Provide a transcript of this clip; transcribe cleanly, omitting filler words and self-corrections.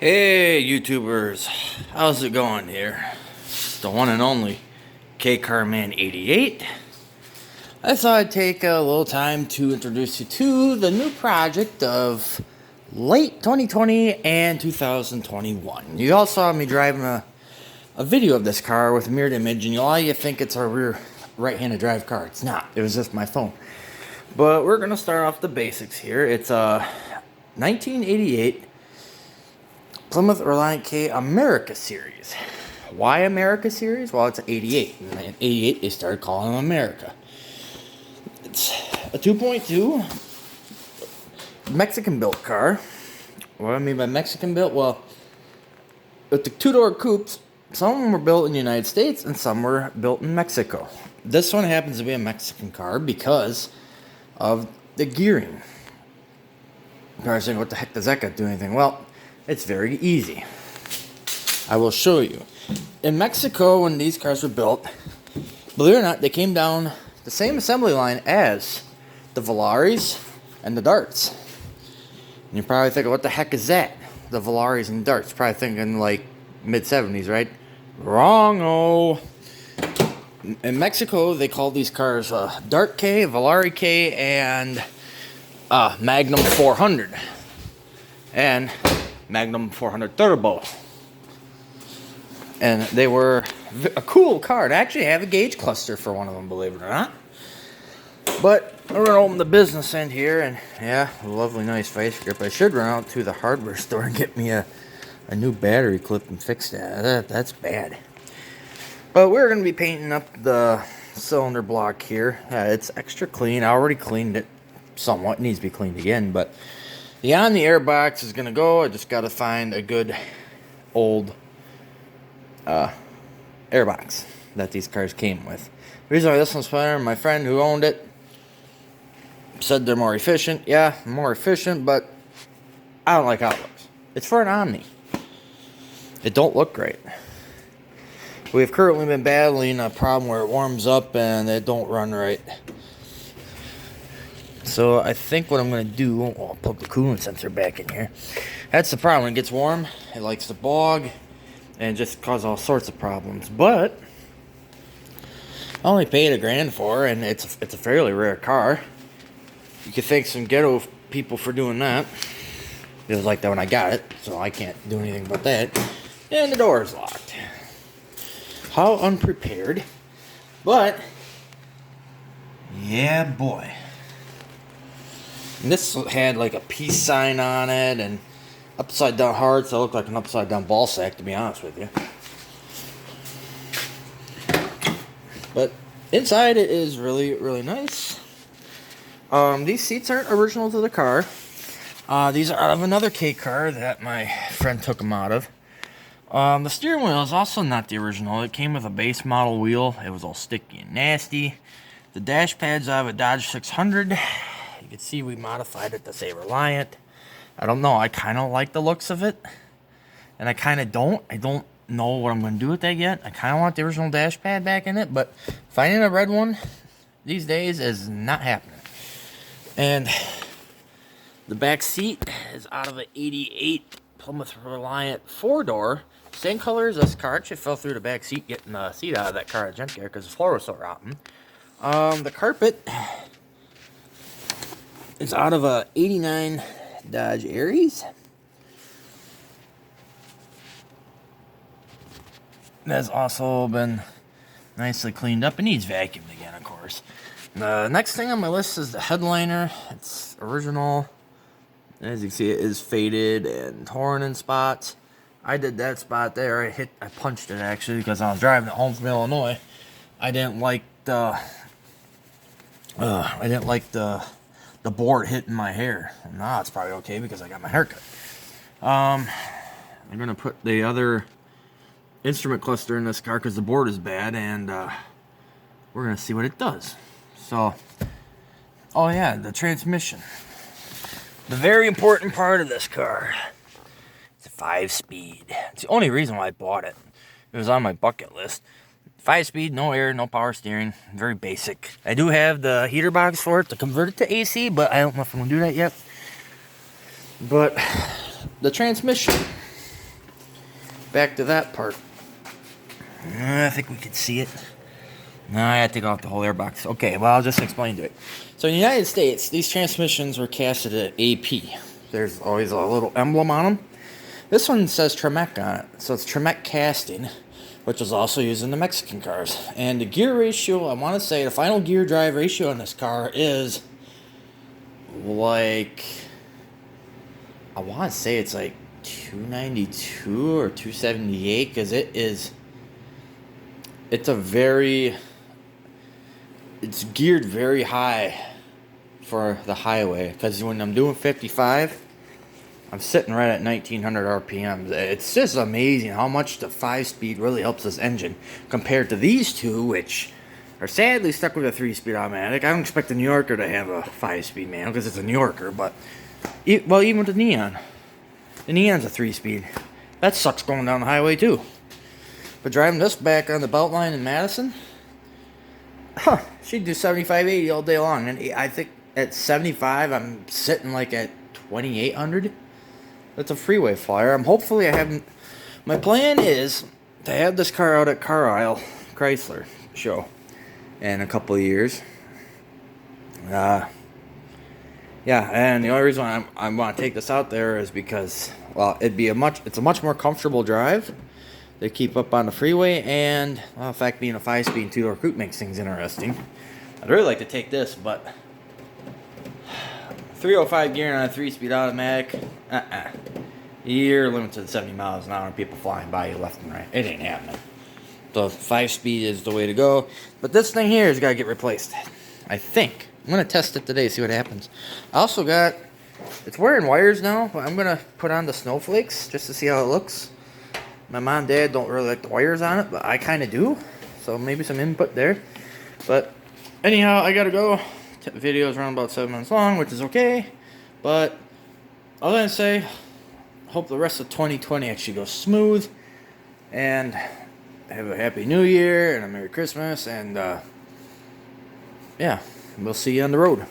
Hey YouTubers, how's it going here? The one and only KCarman88. I thought I'd take a little time to introduce you to the new project of late 2020 and 2021. You all saw me driving a video of this car with a mirrored image, and all you think it's a rear right-handed drive car. It's not. It was just my phone. But we're gonna start off the basics here. It's a 1988 Plymouth Reliant K America Series. Why America Series? Well, it's an 88. And in 88, they started calling them America. It's a 2.2 Mexican-built car. What do I mean by Mexican-built? Well, with the two-door coupes, some of them were built in the United States and some were built in Mexico. This one happens to be a Mexican car because of the gearing. You're probably saying, what the heck does that got to do anything? Well, it's very easy. I will show you. In Mexico, when these cars were built, believe it or not, they came down the same assembly line as the Velaris and the Darts. And you're probably thinking, what the heck is that? The Velaris and Darts. Probably thinking like mid-70s, right? Wrong-o. In Mexico, they call these cars Dart K, Velari K, and Magnum 400. And Magnum 400 Turbo. And they were a cool car. They actually have a gauge cluster for one of them, believe it or not. But we're going to open the business end here, and yeah, a lovely nice vice grip. I should run out to the hardware store and get me a new battery clip and fix that. That's bad. But we're going to be painting up the cylinder block here. It's extra clean. I already cleaned it somewhat. It needs to be cleaned again, but the on the air box is going to go. I just got to find a good old air box that these cars came with. The reason why this one's better, my friend who owned it said they're more efficient. Yeah, more efficient, but I don't like how it looks. It's for an Omni. It don't look great. We've currently been battling a problem where it warms up and it don't run right. So I think what I'm going to do, I'll plug the coolant sensor back in here. That's the problem. When it gets warm, it likes to bog and just cause all sorts of problems. But I only paid $1,000 for it, and it's a fairly rare car. You could thank some ghetto people for doing that. It was like that when I got it, so I can't do anything but that. And the door is locked. How unprepared. But yeah, boy. And this had like a peace sign on it and upside down hearts. So it looked like an upside down ball sack, to be honest with you. But inside it is really, really nice. These seats aren't original to the car. These are out of another K car that my friend took them out of. The steering wheel is also not the original. It came with a base model wheel. It was all sticky and nasty. The dash pad's out of a Dodge 600. You can see we modified it to say Reliant. I don't know. I kind of like the looks of it. And I kind of don't. I don't know what I'm going to do with that yet. I kind of want the original dash pad back in it. But finding a red one these days is not happening. And the back seat is out of an 88 Plymouth Reliant 4-door. Same color as this car. It fell through the back seat getting the seat out of that car at Gent Care because the floor was so rotten. The carpet is out of a 89 Dodge Aries. That's also been nicely cleaned up. It needs vacuumed again, of course. The next thing on my list is the headliner. It's original. As you can see, it is faded and torn in spots. I did that spot there. I punched it actually because I was driving it home from Illinois. I didn't like the board hitting my hair. Nah, it's probably okay because I got my hair cut. I'm gonna put the other instrument cluster in this car because the board is bad, and we're gonna see what it does. So, oh yeah, the transmission. The very important part of this car. It's a 5-speed. It's the only reason why I bought it. It was on my bucket list. 5-speed, no air, no power steering. Very basic. I do have the heater box for it to convert it to AC, but I don't know if I'm going to do that yet. But the transmission. back to that part. I think we can see it. No, I had to take off the whole airbox. Okay, well, I'll just explain to it. So in the United States, these transmissions were casted at AP. There's always a little emblem on them. This one says Tremec on it. So it's Tremec casting, which is also used in the Mexican cars. And the gear ratio, I want to say the final gear drive ratio on this car is like, I want to say it's like 292 or 278, because it's geared very high for the highway, because when I'm doing 55, I'm sitting right at 1900 RPMs. It's just amazing how much the 5-speed really helps this engine compared to these two, which are sadly stuck with a 3-speed automatic. I don't expect the New Yorker to have a 5-speed manual because it's a New Yorker, but even with the Neon. The Neon's a 3-speed. That sucks going down the highway too. But driving this back on the Beltline in Madison, she'd do 75, 80 all day long. And I think at 75, I'm sitting like at 2800. That's a freeway flyer. Hopefully I haven't. My plan is to have this car out at Carlisle Chrysler show in a couple of years. Yeah, and the only reason I want to take this out there is because, well, it's a much more comfortable drive. They keep up on the freeway, and, well, in fact, being a 5-speed and 2-door coupe makes things interesting. I'd really like to take this, but 305 gear on a 3-speed automatic, you're limited to 70 miles an hour and people flying by you left and right. It ain't happening. So 5-speed is the way to go. But this thing here has got to get replaced, I think. I'm going to test it today, see what happens. I also got, it's wearing wires now, but I'm going to put on the snowflakes just to see how it looks. My mom and dad don't really like the wires on it, but I kind of do. So maybe some input there. But anyhow, I got to go. Video's around about 7 minutes long, which is okay. But all I say, hope the rest of 2020 actually goes smooth. And have a happy new year and a Merry Christmas. And yeah, we'll see you on the road.